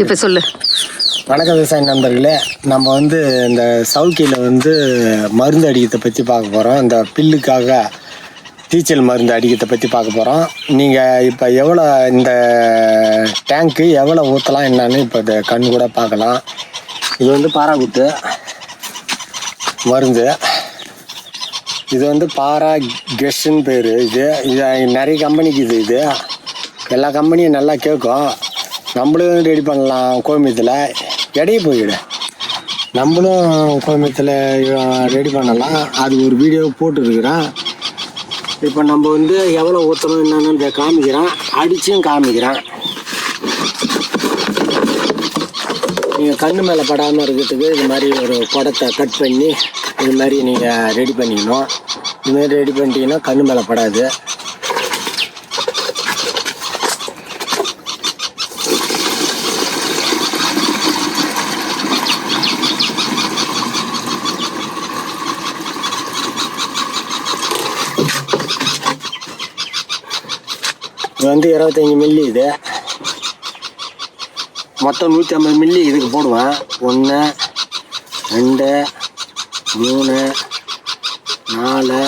இப்போ சொல்லு. வணக்கம் விவசாய நண்பர்களே. நம்ம வந்து இந்த சவுக்கியில் வந்து மருந்து அடிக்கிறதை பற்றி பார்க்க போகிறோம். இந்த பில்லுக்காக தீச்சல் மருந்து அடிக்கிறதை பற்றி பார்க்க போகிறோம். நீங்கள் இப்போ எவ்வளோ இந்த டேங்க்கு எவ்வளோ ஊற்றலாம் என்னன்னு இப்போ இந்த கண் கூட பார்க்கலாம். இது வந்து பாராகுத்து மருந்து. இது வந்து பாரா கெஷ்ன்னு பேர். இது நிறைய கம்பெனிக்கு இது எல்லா கம்பெனியும் நல்லா கேட்கும். நம்மளும் ரெடி பண்ணலாம். கோமியத்தில் எடைய போயிடு நம்மளும் கோமியத்தில் ரெடி பண்ணலாம். அது ஒரு வீடியோ போட்டுருக்குறேன். இப்போ நம்ம வந்து எவ்வளோ ஊற்றணும் என்னன்னு காமிக்கிறேன், அடிச்சும் காமிக்கிறேன். நீங்கள் கண்ணு மேலே படாமல் இருக்கிறதுக்கு இது மாதிரி ஒரு குடத்தை கட் பண்ணி இது மாதிரி நீங்கள் ரெடி பண்ணிக்கணும். இதுமாரி ரெடி பண்ணிட்டீங்கன்னா கண்ணு மேலே படாது. இது வந்து 25 மில்லி. இது மொத்தம் 150 மில்லி இதுக்கு போடுவேன். 1 2 3 4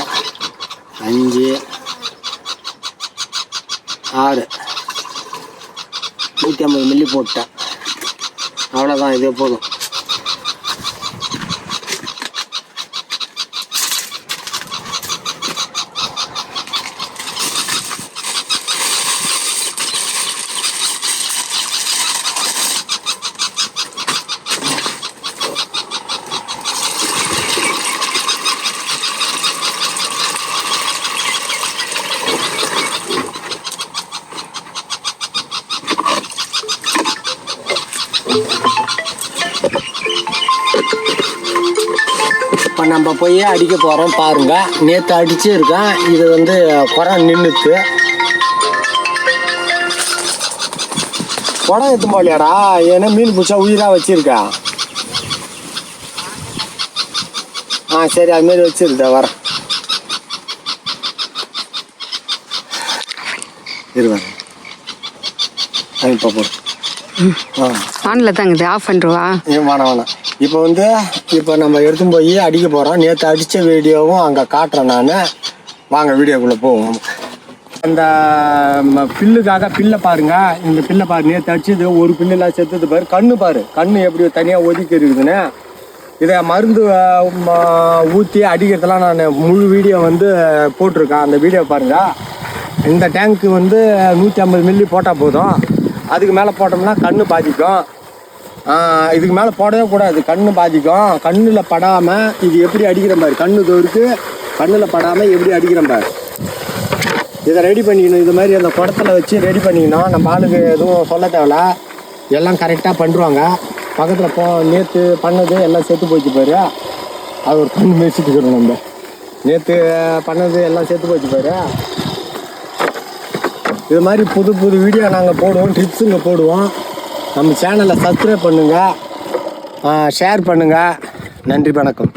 5 6 150 மில்லி போட்டேன். அவ்வளோதான், இதே போதும். இப்போ நம்ம போய் அடிக்க போகிறோம் பாருங்க. நேற்று அடிச்சு இருக்கேன். இது வந்து குடம் நின்றுத்து. குடம் எடுத்து போலியாடா? ஏன்னா மீன் பிடிச்சா உயிராக வச்சிருக்கா. சரி, அதுமாரி வச்சிருந்தா வரேன். இருவாங்க இப்போ போடு. ஆனில் தாங்க ஆஃப் பண்ணுறவா? வேணாம். இப்போ வந்து இப்போ நம்ம எடுத்துன்னு போய் அடிக்க போகிறோம். நேற்று அடித்த வீடியோவும் அங்கே காட்டுறேன் நான். வாங்க வீடியோக்குள்ளே போவோம். அந்த பில்லுக்காக பில்லை பாருங்க. இந்த பில்லை பாரு, நேற்று அடிச்சது ஒரு பில்லுலாம் செத்துது பாரு. கண்ணு பாரு, கண்ணு எப்படி தனியாக ஒதுக்கி இருக்குதுன்னு. இதை மருந்து ஊற்றி அடிக்கிறதுலாம் நான் முழு வீடியோ வந்து போட்டிருக்கேன். அந்த வீடியோ பாருங்கள். இந்த டேங்க்கு வந்து 150 மில்லி போட்டால் போதும். அதுக்கு மேலே போட்டோம்னா கண்ணு பாதிக்கும். இதுக்கு மேலே போடவே கூடாது, கண்ணு பாதிக்கும். கண்ணில் படாமல் இது எப்படி அடிக்கிற பாரு. கண்ணு தோருக்கு கண்ணில் படாமல் எப்படி அடிக்கிற பாரு. இதை ரெடி பண்ணிக்கணும். இது மாதிரி அந்த குடத்தில் வச்சு ரெடி பண்ணிக்கணும். நம்ம ஆளுக்கு எதுவும் சொல்ல தேவையில்ல, எல்லாம் கரெக்டாக பண்ணுவாங்க. பக்கத்தில் நேற்று பண்ணது எல்லாம் செத்து போச்சு பாரு. அது ஒரு கண்ணு மேய்ச்சிட்டுக்கிறோம். நம்ம நேற்று பண்ணது எல்லாம் செத்து போச்சு பாரு. இது மாதிரி புது புது வீடியோ நாங்கள் போடுவோம், டிப்ஸுங்க போடுவோம். நம்ம சேனலை சப்ஸ்கிரைப் பண்ணுங்கள், ஷேர் பண்ணுங்கள். நன்றி, வணக்கம்.